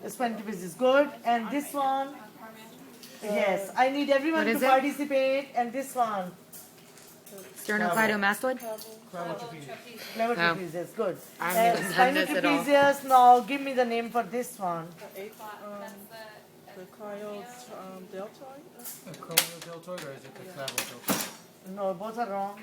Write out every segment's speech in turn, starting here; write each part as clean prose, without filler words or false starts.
Spinal trapezius, good. And this one, yes, I need everyone What to is it? participate. And this one, Sternocleidomastoid? clever Oh. trapezius, good. I'm And gonna spinal send this at all. trapezius, now give me the name for this one. The cryo deltoid? The chromial deltoid, or is it the clavicle deltoid? No, both are wrong.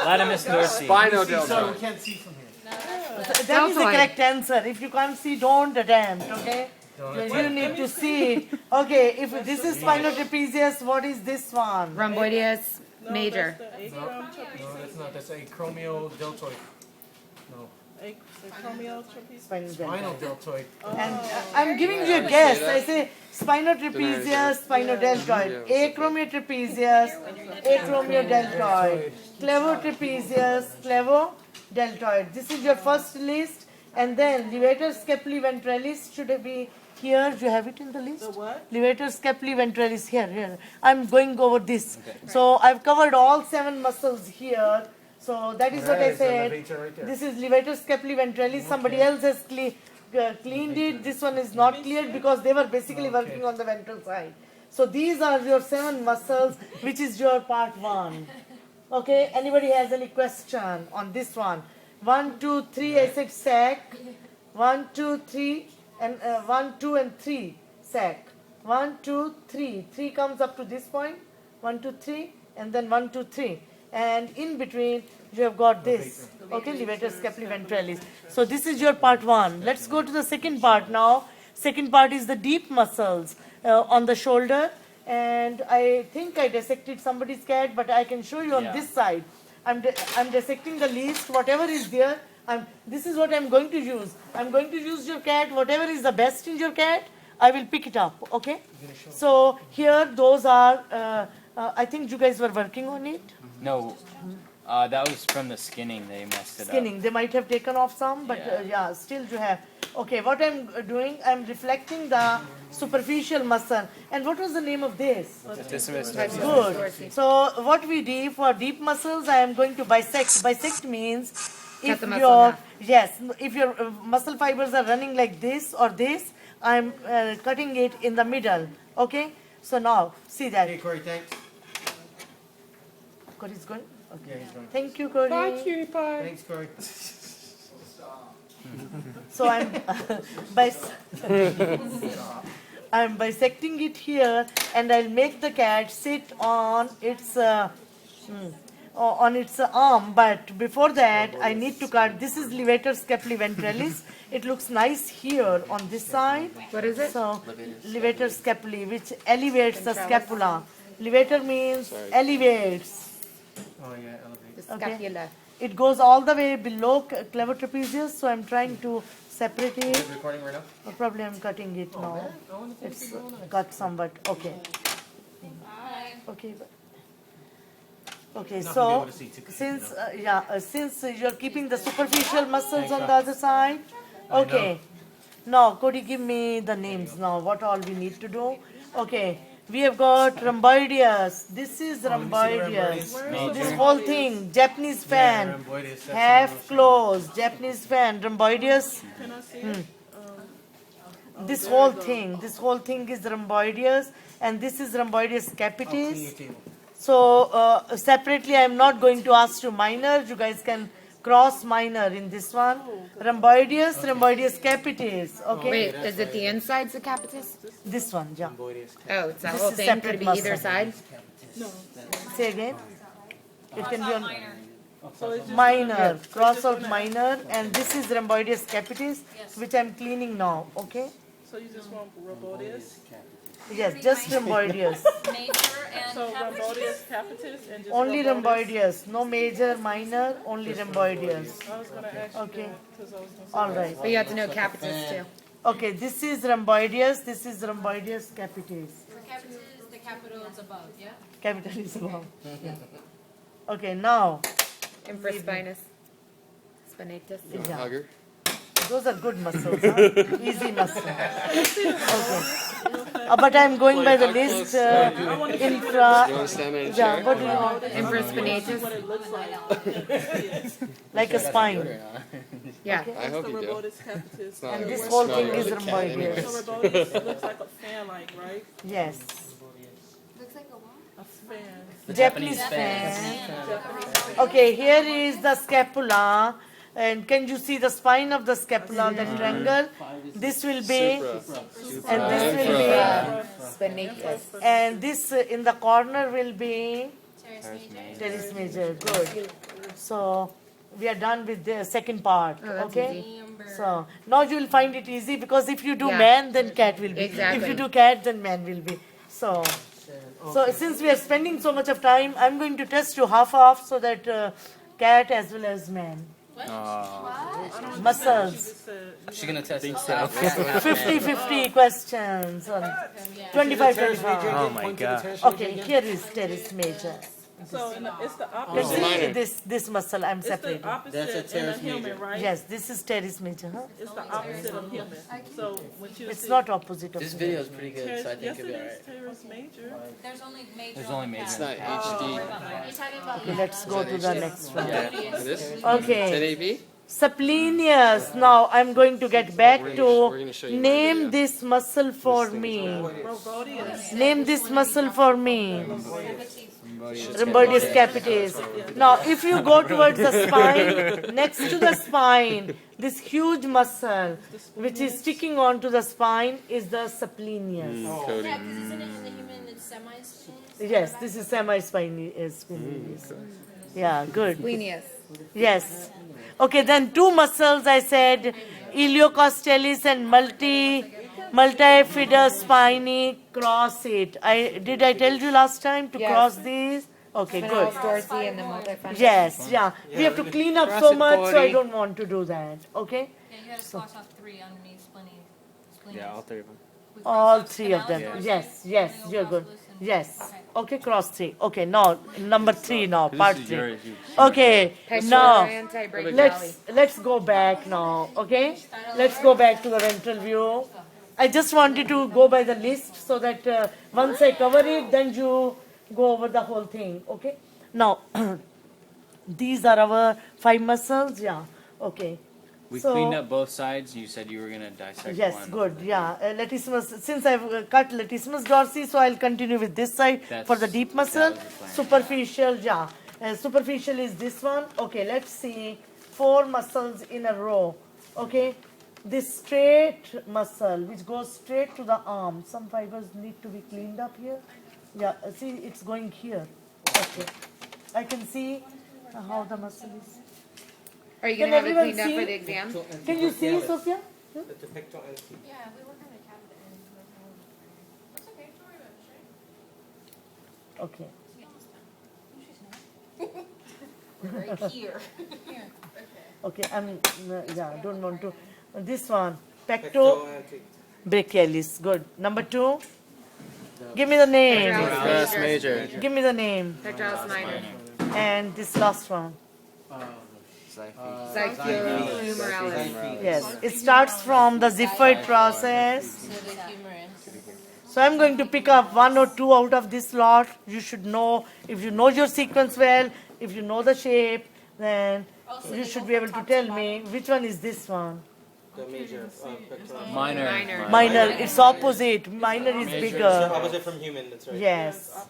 Latimus dorsi. Spinal So deltoid. we can't see from here. That is the Deltoid. correct answer. If you can't see, don't attempt, okay? You need to see it. Okay, if this is spinal trapezius, what is this one? Rhomboideus major. That's the No, that's not. That's acromial deltoid. No, acromial trapezius. Spinal spinal deltoid. deltoid. And I'm giving you a guess. I say spinal trapezius, spinal deltoid. Acromial trapezius, acromial deltoid. Clevo trapezius, clevo deltoid. This is your first list. And then levator scapulae ventralis should be here. Do you have it in the list? The what? Levator scapulae ventralis here. I'm going over this. So I've covered all 7 muscles here. So that is what I Right, it's the said. levator right there. This is levator scapulae ventralis. Somebody else has cleaned it. This one is not cleared because they were basically working on the ventral side. So these are your 7 muscles, which is your part 1. Okay, anybody has any question on this one? 1, 2, 3, I said sac. 1, 2, 3, and 1, 2, and 3 sac. 1, 2, 3. 3 comes up to this point. 1, 2, 3, and then 1, 2, 3. And in between, you have got this. Okay, levator scapulae ventralis. So this is your part 1. Let's go to the second part now. Second part is the deep muscles on the shoulder. And I think I dissected somebody's cat, but I can show you on this side. I'm dissecting the least, whatever is there. This is what I'm going to use. I'm going to use your cat, whatever is the best in your cat, I will pick it up, okay? So here, those are, I think you guys were working on it. No, that was from the skinning. They messed it Skinning, they might have taken off some, but yeah, still you have. Okay, what I'm doing, I'm reflecting the superficial muscle. And what was the name of this? Good. So what we do for deep muscles, I am going to bisect. Bisect means if the muscle in your half. yes, if your muscle fibers are running like this or this, I'm cutting it in the middle. Okay. So now see that. Hey, Corey, thanks. Cody's going. Okay. Yeah, he's going. Thank you, Cody. Bye, cutie pie. Thanks, Corey. So I'm bisecting it here, and I'll make the cat sit on its arm. But before that, I need to cut. This is levator scapulae ventralis. It looks nice here on this side. What is it? So levator scapulae, which elevates the scapula. Levator means elevates. Oh yeah, elevate. The scapula. It goes all the way below clever trapezius. So I'm trying to separate it. Is it recording right now? Probably I'm cutting it now. It's cut somewhat. Okay. Okay. Okay. Not gonna be So able to see too, since you're keeping the superficial muscles on the other side. Okay. Now, Cody, give me the names now. What all we need to do? Okay. We have got rhomboideus. This is rhomboideus. This whole thing, Japanese fan, rhomboideus, that's half closed, Japanese fan, rhomboideus. Can I see it? This whole thing is rhomboideus, and this is rhomboideus capitis. So separately, I am not going to ask you minor. You guys can cross minor in this one. Rhomboideus, rhomboideus capitis. Okay, Wait, is it the insides of capitis? this one, yeah. Oh, it's that This whole is thing. separate Could it be muscle. either side? Say again. It can be on minor, cross out minor, and this is rhomboideus capitis, which I'm cleaning now. Okay. So you just want rhomboideus? Yes, just rhomboideus. Major and So capitis. rhomboideus capitis and just Only rhomboideus, no major, minor, only rhomboideus. I was going to ask you Okay. that because I was going to say. All right. But you have to know capitis too. Okay, this is rhomboideus, this is rhomboideus capitis. For capitis, the capital is above, yeah? Capital is above. Yeah. Okay, now, Infraspinous. Spinatus. yeah, Hugger. those are good muscles, huh? Easy muscles. Okay. But I'm going by the list. Infra. You want to stand in a Yeah, chair? what do you want? Infraspinatus. What it looks like. Like a spine. Yeah. Okay? I hope The you do. rhombodus capitis. not And like this a whole smell thing like is a cat rhomboid. anyways. So rhombodus looks like a fan-like, right? Yes. Looks like a what? A fan. The Japanese Japanese fan. Okay, here is the scapula. And can you see the spine of the scapula, the triangle? This will be, Supra. and this will be, Spinatus. and this in the corner will be Teres major. teres major. Good. So we are done with the second part. Oh, that's Okay. easy. Amber. So now you will find it easy because if you do Yeah. man, then cat will be. Exactly. If you do cat, then man will be. So since we are spending so much of time, I'm going to test you half so that cat as well as man. Muscles. Just said, She's gonna test us. 50-50 questions. 25-25. Oh my god. Okay, here is teres major. so it's the Let's opposite. see this muscle I'm It's the separating. opposite in a human, right? Yes, this is teres major. Huh? It's the opposite of human. So when you It's see not opposite of This human. video is pretty good, so I think yes, it'll it be is alright. teres major. There's only major. There's on only the major. It's cat. not HD. You're talking about Okay, let's go to the next one. This? Okay. 1080? Splenius. Now I'm going to get back We're to gonna show you my name video. this muscle for me. Rhomboideus. Name this muscle for me. Rhomboideus capitis. Now, if you go towards the spine, next to the spine, this huge muscle which is sticking onto the spine is the splenius. Cody. Yeah, because isn't it in the human it's semi-spinous? Yes, this is semi-spinous. Yeah, good. Splenius. Yes. Okay, then two muscles I said, iliocostalis and multifida spini, cross it. Did I tell you last time to Yes. cross these? Okay, good. Spinalis dorsi and the multifundus. Yes, yeah. We have to clean up so much, so I don't want to do that. Okay? Yeah, you gotta cross off 3 underneath splinty. Yeah, all three of them. All three of them. Yes, yes, you're good. Yes. Okay, cross 3. Okay, now number 3 now, part 3. Okay, now let's go back now. Okay, let's go back to the ventral view. I just wanted to go by the list so that once I cover it, then you go over the whole thing. Okay. Now these are our 5 muscles. Yeah. Okay. We So- cleaned up both sides. You said you were gonna dissect Yes, one. good. Yeah, latissimus. Since I've cut latissimus dorsi, so I'll continue with this side for the deep muscle. that was the plan. Superficial, yeah. Superficial is this one. Okay, let's see 4 muscles in a row. Okay, this straight muscle which goes straight to the arm. Some fibers need to be cleaned up here. Yeah, see, it's going here. Okay, I can see how the muscle is. Are you Can gonna have it everyone cleaned up see? for the exam? Can you see, Sophia? Yeah, we work on the cabinet. That's okay, don't worry about it. Okay. Right here. Here. Okay, don't want to. This one, pecto brachialis. Good. Number 2. Give me the name. Teres major. Give me the name. Pectoralis minor. And this last one. Zyphumeralis. Yes. It starts from the xiphoid process. So the humerus. So I'm going to pick up 1 or 2 out of this lot. You should know, if you know your sequence well, if you know the shape, then you should be able to tell me which one is this one. The major Minor. Minor. Minor, it's opposite. Minor is bigger. opposite from human, that's right. Yes.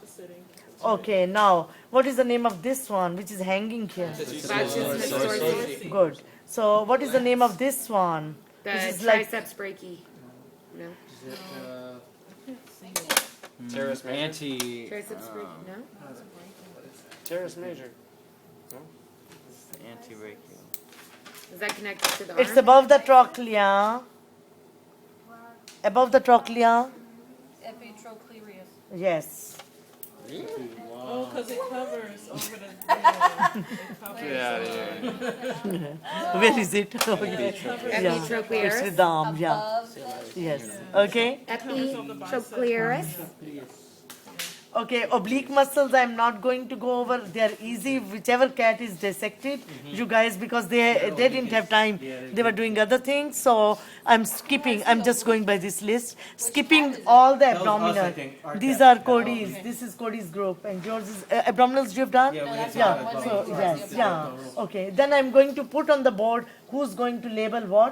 Okay, now, what is the name of this one, which is hanging here? Fascius dorsi. Good. So, what is the name of this one? The This is like- triceps brachii. No. Teres major. Anti. Triceps brachii. No. Teres major. Anti-brachial. Is that connected to the It's arm? above the trochlea. Above the trochlea. Epitrochlerius. Yes. Oh, because it covers over the. Yeah, yeah. Where is it? Okay. It's Epitrochlerius. with the arm, yeah. Above the Yes. Okay. Epitrochlerius. Okay, oblique muscles I'm not going to go over. They are easy. Whichever cat is dissected, you guys, because they didn't have time. They were doing other things, so I'm skipping. I'm just going by this list, skipping all the That was us, I abdominal. think. Our These cat. are Cody's. This is Cody's group, and yours is abdominals. You've done? Yeah, we did Yeah. that as So well. yes, yeah. Okay. Then I'm going to put on the board who's going to label what.